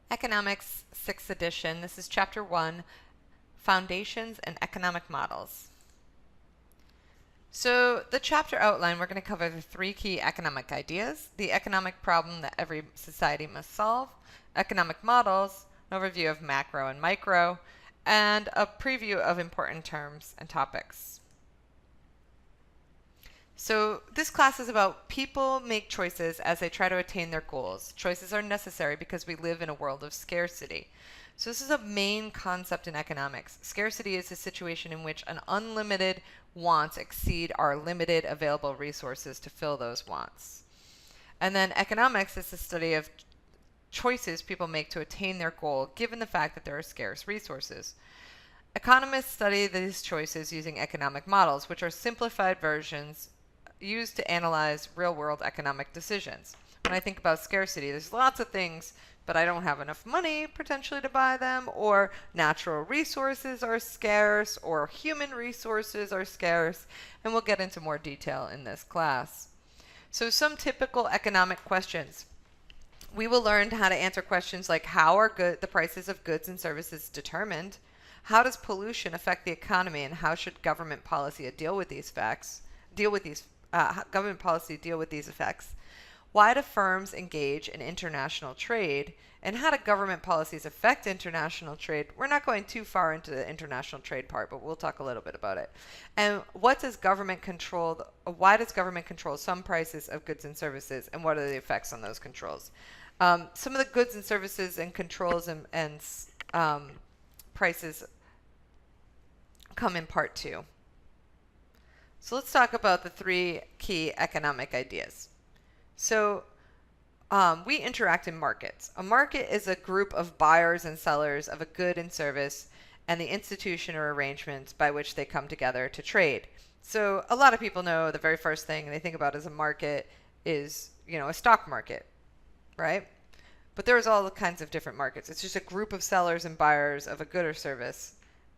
Economics, 6th edition. This is Chapter 1, Foundations and Economic Models. So the chapter outline, we're going to cover the three key economic ideas, the economic problem that every society must solve, economic models, an overview of macro and micro, and a preview of important terms and topics. So this class is about people make choices as they try to attain their goals. Choices are necessary because we live in a world of scarcity. So this is a main concept in economics. Scarcity is a situation in which an unlimited wants exceed our limited available resources to fill those wants. And then economics is the study of choices people make to attain their goal, given the fact that there are scarce resources. Economists study these choices using economic models, which are simplified versions used to analyze real-world economic decisions. When I think about scarcity, there's lots of things, but I don't have enough money potentially to buy them, or natural resources are scarce, or human resources are scarce, and we'll get into more detail in this class. So some typical economic questions. We will learn how to answer questions like how are the prices of goods and services determined? How does pollution affect the economy, and how should government policy deal with these effects? Why do firms engage in international trade, and how do government policies affect international trade? We're not going too far into the international trade part, but we'll talk a little bit about it. And what does government control? Why does government control some prices of goods and services, and what are the effects on those controls? Some of the goods and services and controls and prices come in part 2. So let's talk about the three key economic ideas. So we interact in markets. A market is a group of buyers and sellers of a good and service, and the institution or arrangements by which they come together to trade. So a lot of people know the very first thing they think about as a market is, a stock market, right? But there's all kinds of different markets. It's just a group of sellers and buyers of a good or service,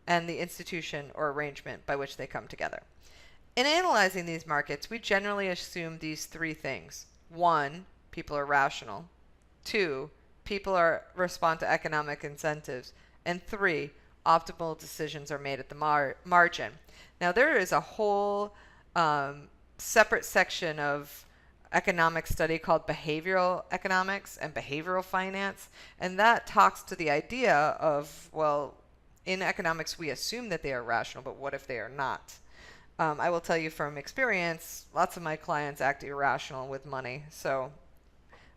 and the institution or arrangement by which they come together. In analyzing these markets, we generally assume these three things. 1, people are rational. 2, people respond to economic incentives. And 3, optimal decisions are made at the margin. Now, there is a whole separate section of economic study called behavioral economics and behavioral finance, and that talks to the idea of, well, in economics we assume that they are rational, but what if they are not? I will tell you from experience, lots of my clients act irrational with money. So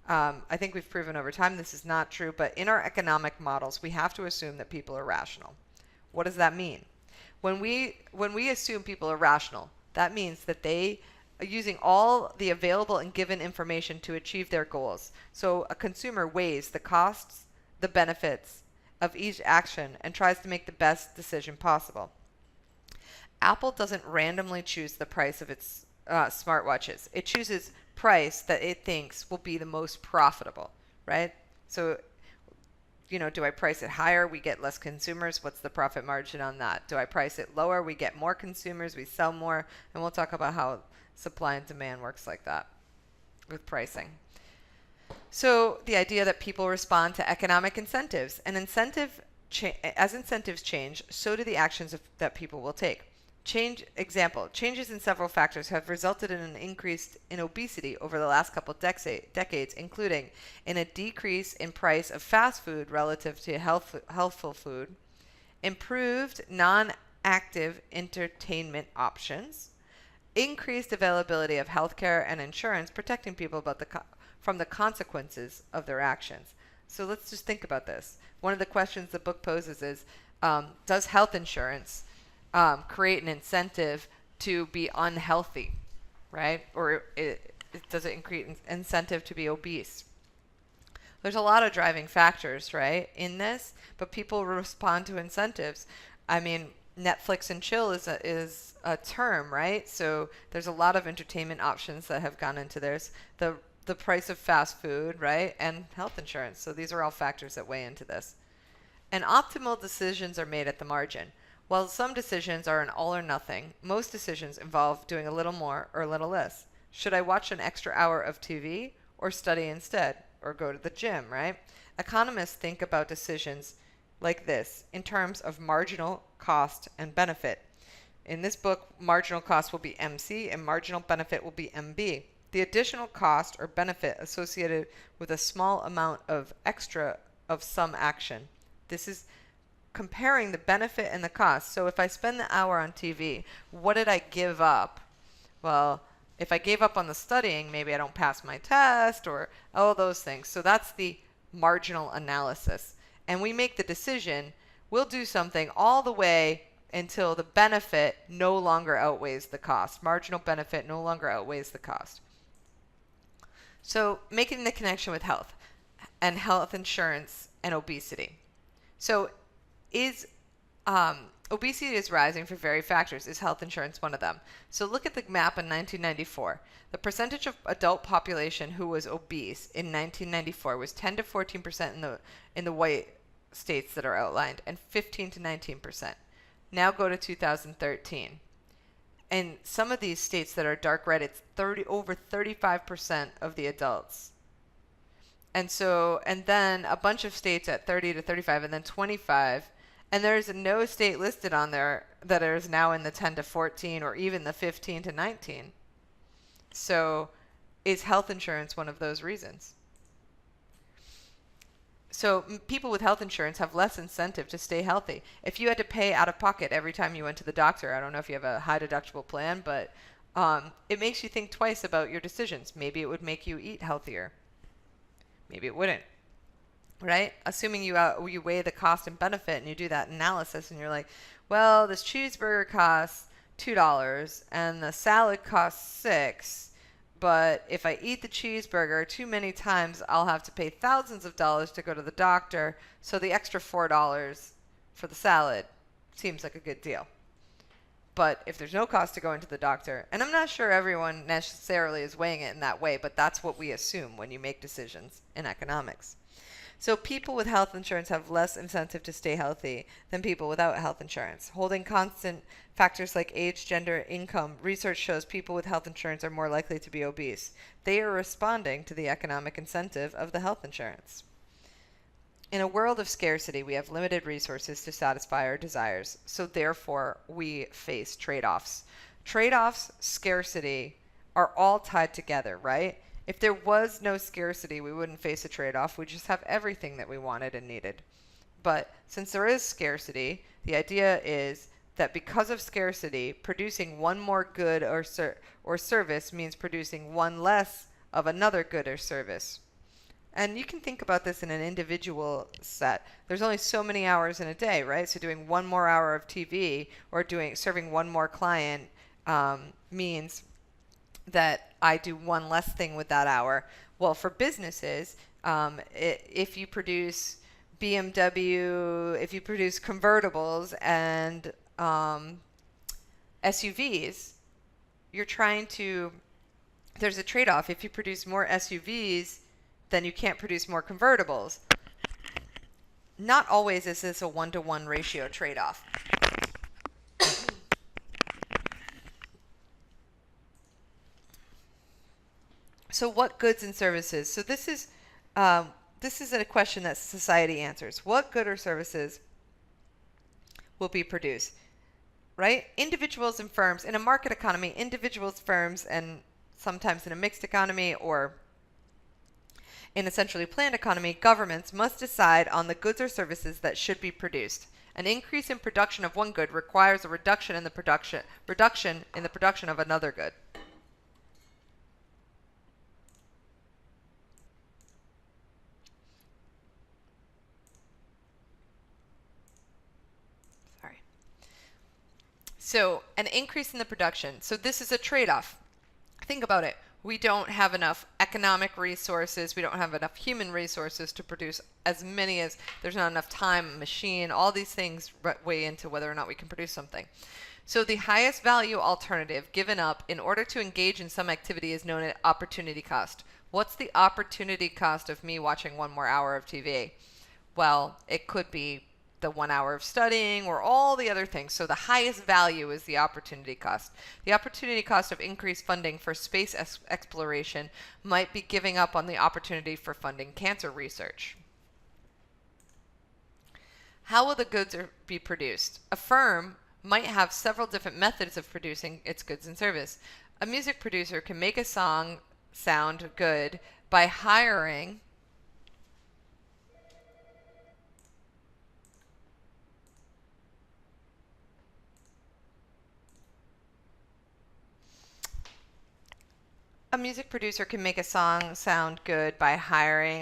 I think we've proven over time this is not true. But in our economic models, we have to assume that people are rational. What does that mean? When we assume people are rational, that means that they are using all the available and given information to achieve their goals. So a consumer weighs the costs, the benefits of each action, and tries to make the best decision possible. Apple doesn't randomly choose the price of its smartwatches. It chooses price that it thinks will be the most profitable, right? So, do I price it higher? We get less consumers. What's the profit margin on that? Do I price it lower? We get more consumers. We sell more. And we'll talk about how supply and demand works like that with pricing. So the idea that people respond to economic incentives. As incentives change, so do the actions that people will take. Changes in several factors have resulted in an increase in obesity over the last couple decades, including in a decrease in price of fast food relative to healthful food, improved non-active entertainment options, increased availability of healthcare and insurance, protecting people from the consequences of their actions. So let's just think about this. One of the questions the book poses is, does health insurance create an incentive to be unhealthy, right? Or does it increase incentive to be obese? There's a lot of driving factors, right, in this, but people respond to incentives. I mean, Netflix and chill is a term, right? So there's a lot of entertainment options that have gone into this. The price of fast food, right, and health insurance. So these are all factors that weigh into this. And optimal decisions are made at the margin. While some decisions are an all or nothing, most decisions involve doing a little more or a little less. Should I watch an extra hour of TV or study instead? or go to the gym, right? Economists think about decisions like this in terms of marginal cost and benefit. In this book, marginal cost will be MC and marginal benefit will be MB. The additional cost or benefit associated with a small amount of extra of some action. This is comparing the benefit and the cost. So if I spend the hour on TV, what did I give up? Well, if I gave up on the studying, maybe I don't pass my test or all those things. So that's the marginal analysis. And we make the decision, we'll do something all the way until the benefit no longer outweighs the cost. Marginal benefit no longer outweighs the cost. So making the connection with health and health insurance and obesity. So obesity is rising for various factors. Is health insurance one of them? So look at the map in 1994. The percentage of adult population who was obese in 1994 was 10 to 14% in the white states that are outlined, and 15 to 19%. Now go to 2013. In some of these states that are dark red, it's over 35% of the adults. And then a bunch of states at 30 to 35, and then 25. And there's no state listed on there that is now in the 10 to 14 or even the 15 to 19. So is health insurance one of those reasons? So people with health insurance have less incentive to stay healthy. If you had to pay out of pocket every time you went to the doctor, I don't know if you have a high deductible plan, but it makes you think twice about your decisions. Maybe it would make you eat healthier. Maybe it wouldn't. Right? Assuming you weigh the cost and benefit and you do that analysis and you're like, well, this cheeseburger costs $2 and the salad costs $6, but if I eat the cheeseburger too many times, I'll have to pay thousands of dollars to go to the doctor, so the extra $4 for the salad seems like a good deal. But if there's no cost to going to the doctor, and I'm not sure everyone necessarily is weighing it in that way, but that's what we assume when you make decisions in economics. So people with health insurance have less incentive to stay healthy than people without health insurance. Holding constant factors like age, gender, income, research shows people with health insurance are more likely to be obese. They are responding to the economic incentive of the health insurance. In a world of scarcity, we have limited resources to satisfy our desires, so therefore we face trade-offs. Trade-offs, scarcity, are all tied together, right? If there was no scarcity, we wouldn't face a trade-off. We'd just have everything that we wanted and needed. But since there is scarcity, the idea is that because of scarcity, producing one more good or service means producing one less of another good or service. And you can think about this in an individual set. There's only so many hours in a day, right? So doing one more hour of TV or serving one more client means that I do one less thing with that hour. Well, for businesses, if you produce BMW, if you produce convertibles and SUVs, there's a trade-off. If you produce more SUVs, then you can't produce more convertibles. Not always is this a one-to-one ratio trade-off. So what goods and services? So this is a question that society answers. What good or services will be produced? Right? Individuals and firms. In a market economy, individuals, firms, and sometimes in a mixed economy or in a centrally planned economy, governments must decide on the goods or services that should be produced. An increase in production of one good requires a reduction in the production of another good. So an increase in the production. So this is a trade-off. Think about it. We don't have enough economic resources. We don't have enough human resources to produce as many as there's not enough time, machine, all these things weigh into whether or not we can produce something. So the highest value alternative given up in order to engage in some activity is known as opportunity cost. What's the opportunity cost of me watching one more hour of TV? Well, it could be the 1 hour of studying or all the other things. So the highest value is the opportunity cost. The opportunity cost of increased funding for space exploration might be giving up on the opportunity for funding cancer research. How will the goods be produced? A firm might have several different methods of producing its goods and service. A music producer can make a song sound good by hiring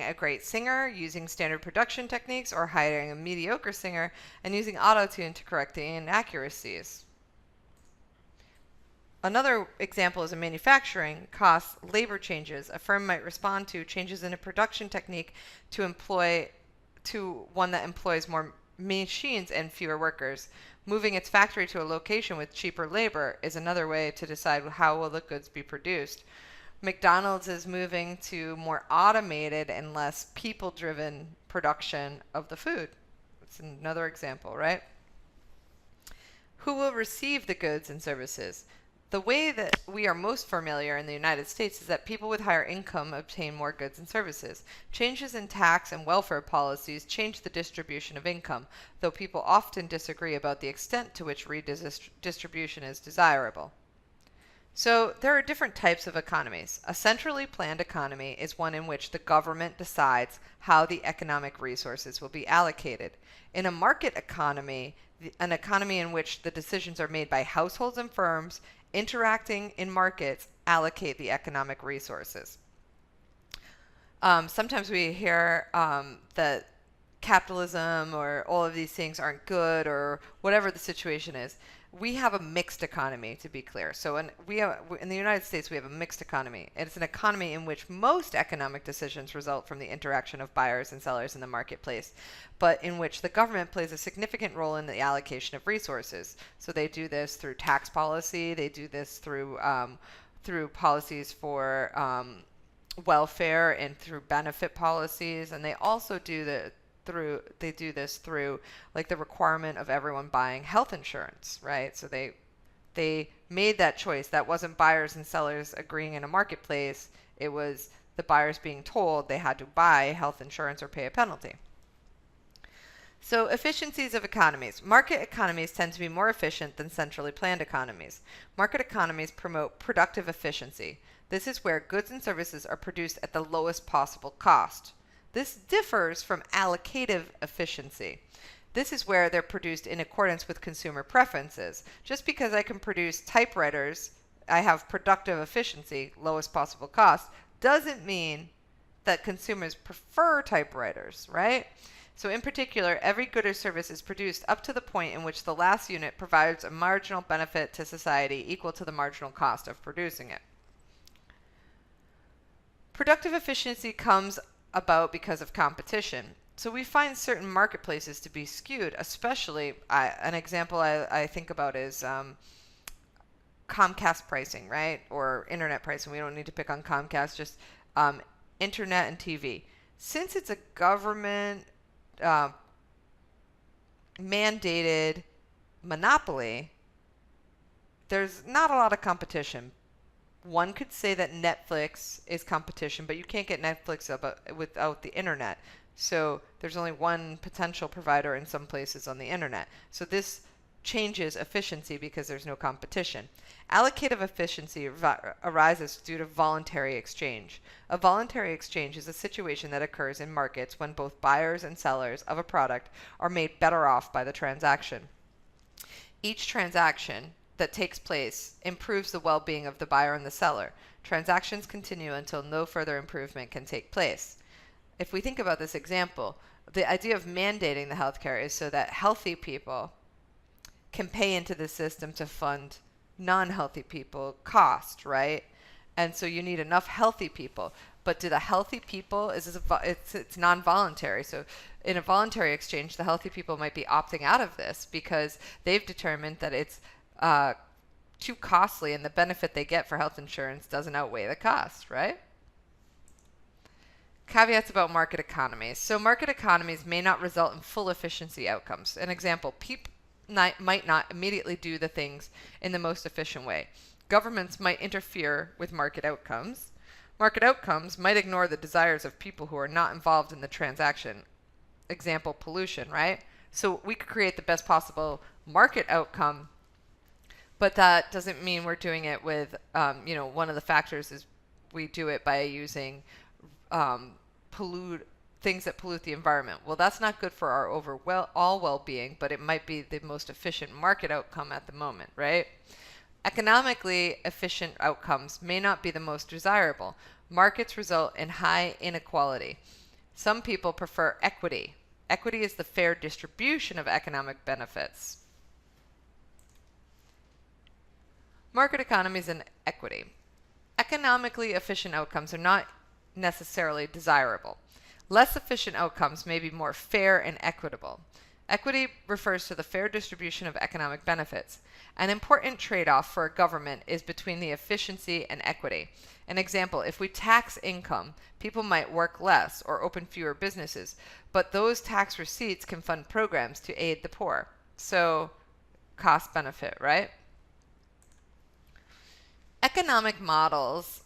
a great singer, using standard production techniques, or hiring a mediocre singer and using auto-tune to correct the inaccuracies. Another example is in manufacturing costs, labor changes. A firm might respond to changes in a production technique to one that employs more machines and fewer workers. Moving its factory to a location with cheaper labor is another way to decide how will the goods be produced. McDonald's is moving to more automated and less people-driven production of the food. It's another example, right? Who will receive the goods and services? The way that we are most familiar in the United States is that people with higher income obtain more goods and services. Changes in tax and welfare policies change the distribution of income, though people often disagree about the extent to which redistribution is desirable. So there are different types of economies. A centrally planned economy is one in which the government decides how the economic resources will be allocated. In a market economy, an economy in which the decisions are made by households and firms interacting in markets, allocate the economic resources. Sometimes we hear that capitalism or all of these things aren't good, or whatever the situation is. We have a mixed economy, to be clear. So in the United States, we have a mixed economy. It's an economy in which most economic decisions result from the interaction of buyers and sellers in the marketplace, but in which the government plays a significant role in the allocation of resources. So they do this through tax policy. They do this through policies for welfare and through benefit policies, and they also do this through like the requirement of everyone buying health insurance, right? So they made that choice. That wasn't buyers and sellers agreeing in a marketplace. It was the buyers being told they had to buy health insurance or pay a penalty. So efficiencies of economies. Market economies tend to be more efficient than centrally planned economies. Market economies promote productive efficiency. This is where goods and services are produced at the lowest possible cost. This differs from allocative efficiency. This is where they're produced in accordance with consumer preferences. Just because I can produce typewriters, I have productive efficiency, lowest possible cost, doesn't mean that consumers prefer typewriters, right? So in particular, every good or service is produced up to the point in which the last unit provides a marginal benefit to society equal to the marginal cost of producing it. Productive efficiency comes about because of competition. So we find certain marketplaces to be skewed, especially an example I think about is Comcast pricing, right? Or internet pricing. We don't need to pick on Comcast, just internet and TV. Since it's a government mandated monopoly, there's not a lot of competition. One could say that Netflix is competition, but you can't get Netflix without the internet. So there's only one potential provider in some places on the internet. So this changes efficiency because there's no competition. Allocative efficiency arises due to voluntary exchange. A voluntary exchange is a situation that occurs in markets when both buyers and sellers of a product are made better off by the transaction. Each transaction that takes place improves the well-being of the buyer and the seller. Transactions continue until no further improvement can take place. If we think about this example, the idea of mandating the healthcare is so that healthy people can pay into the system to fund non-healthy people cost, right? And so you need enough healthy people. But do the healthy people, it's non-voluntary. So in a voluntary exchange, the healthy people might be opting out of this because they've determined that it's too costly and the benefit they get for health insurance doesn't outweigh the cost, right? caveats about market economies. So market economies may not result in full efficiency outcomes. An example, people might not immediately do the things in the most efficient way. Governments might interfere with market outcomes. Market outcomes might ignore the desires of people who are not involved in the transaction. Example, pollution, right? So we could create the best possible market outcome, but that doesn't mean we're doing it with, one of the factors is we do it by using things that pollute the environment. Well, that's not good for our all well-being, but it might be the most efficient market outcome at the moment, right? Economically efficient outcomes may not be the most desirable. Markets result in high inequality. Some people prefer equity. Equity is the fair distribution of economic benefits. Market economies and equity. Economically efficient outcomes are not necessarily desirable. Less efficient outcomes may be more fair and equitable. Equity refers to the fair distribution of economic benefits. An important trade-off for a government is between the efficiency and equity. An example, if we tax income, people might work less or open fewer businesses, but those tax receipts can fund programs to aid the poor. So, cost benefit, right? Economic models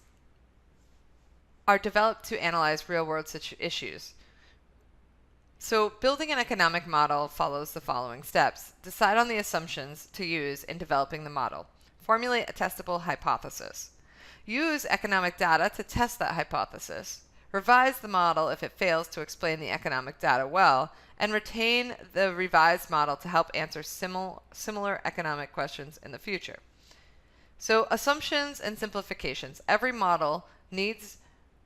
are developed to analyze real-world issues. So building an economic model follows the following steps. Decide on the assumptions to use in developing the model. Formulate a testable hypothesis. Use economic data to test that hypothesis. Revise the model if it fails to explain the economic data well, and retain the revised model to help answer similar economic questions in the future. So assumptions and simplifications. Every model needs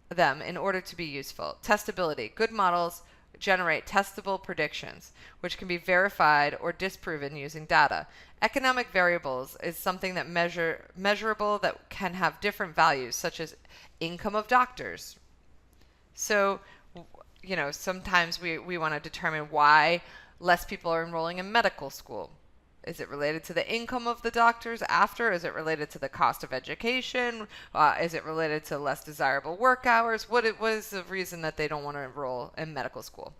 them in order to be useful. Testability. Good models generate testable predictions, which can be verified or disproven using data. Economic variables is something that measurable that can have different values, such as income of doctors. So, sometimes we want to determine why less people are enrolling in medical school. Is it related to the income of the doctors after? Is it related to the cost of education? Is it related to less desirable work hours? What is the reason that they don't want to enroll in medical school?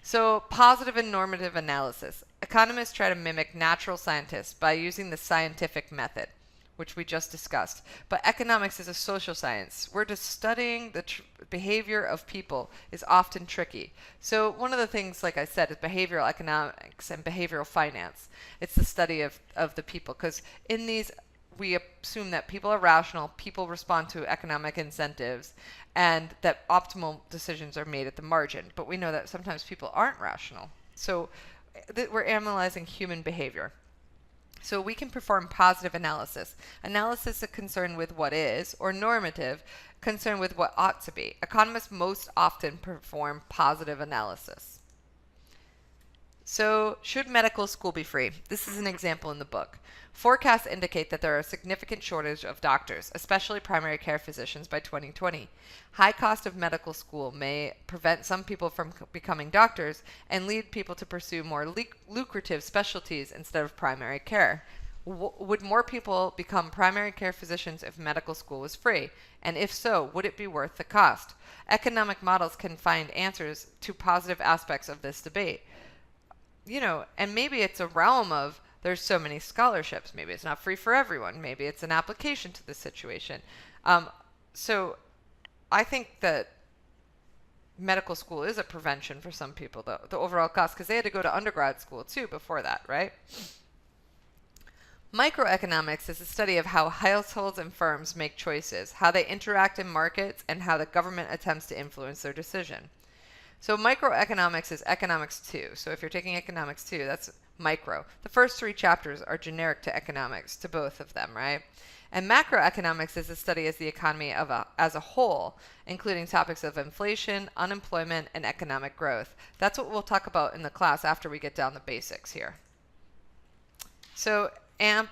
So positive and normative analysis. Economists try to mimic natural scientists by using the scientific method, which we just discussed. But economics is a social science. We're just studying the behavior of people is often tricky. So one of the things, like I said, is behavioral economics and behavioral finance. It's the study of the people, because in these we assume that people are rational, people respond to economic incentives, and that optimal decisions are made at the margin. But we know that sometimes people aren't rational. So we're analyzing human behavior. So we can perform positive analysis. Analysis is concerned with what is, or normative, concerned with what ought to be. Economists most often perform positive analysis. So should medical school be free? This is an example in the book. Forecasts indicate that there are a significant shortage of doctors, especially primary care physicians, by 2020. High cost of medical school may prevent some people from becoming doctors and lead people to pursue more lucrative specialties instead of primary care. Would more people become primary care physicians if medical school was free? And if so, would it be worth the cost? Economic models can find answers to positive aspects of this debate. And maybe it's a realm of there's so many scholarships. Maybe it's not free for everyone. Maybe it's an application to the situation. So I think that medical school is a prevention for some people, the overall cost, because they had to go to undergrad school too before that, right? Microeconomics is a study of how households and firms make choices, how they interact in markets, and how the government attempts to influence their decision. So microeconomics is economics 2. So if you're taking economics 2, that's micro. The first 3 chapters are generic to economics, to both of them, right? And macroeconomics is the study of the economy as a whole, including topics of inflation, unemployment, and economic growth. That's what we'll talk about in the class after we get down the basics here. So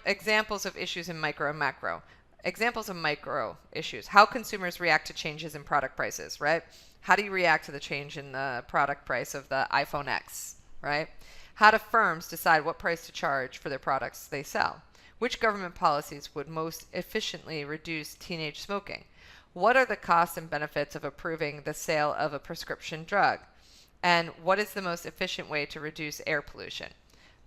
examples of issues in micro and macro. Examples of micro issues. How consumers react to changes in product prices, right? How do you react to the change in the product price of the iPhone X, right? How do firms decide what price to charge for their products they sell? Which government policies would most efficiently reduce teenage smoking? What are the costs and benefits of approving the sale of a prescription drug? And what is the most efficient way to reduce air pollution?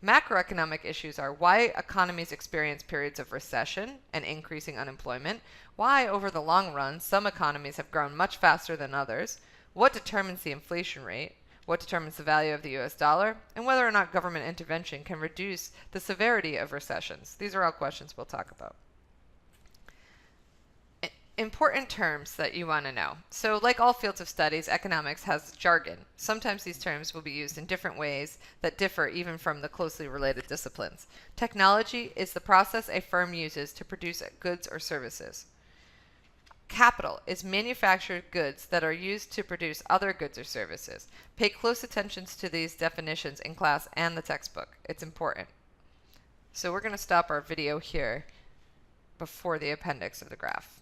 Macroeconomic issues are why economies experience periods of recession and increasing unemployment, why over the long run some economies have grown much faster than others, what determines the inflation rate, what determines the value of the US dollar, and whether or not government intervention can reduce the severity of recessions. These are all questions we'll talk about. Important terms that you want to know. So like all fields of studies, economics has jargon. Sometimes these terms will be used in different ways that differ even from the closely related disciplines. Technology is the process a firm uses to produce goods or services. Capital is manufactured goods that are used to produce other goods or services. Pay close attention to these definitions in class and the textbook. It's important. So we're going to stop our video here before the appendix of the graph.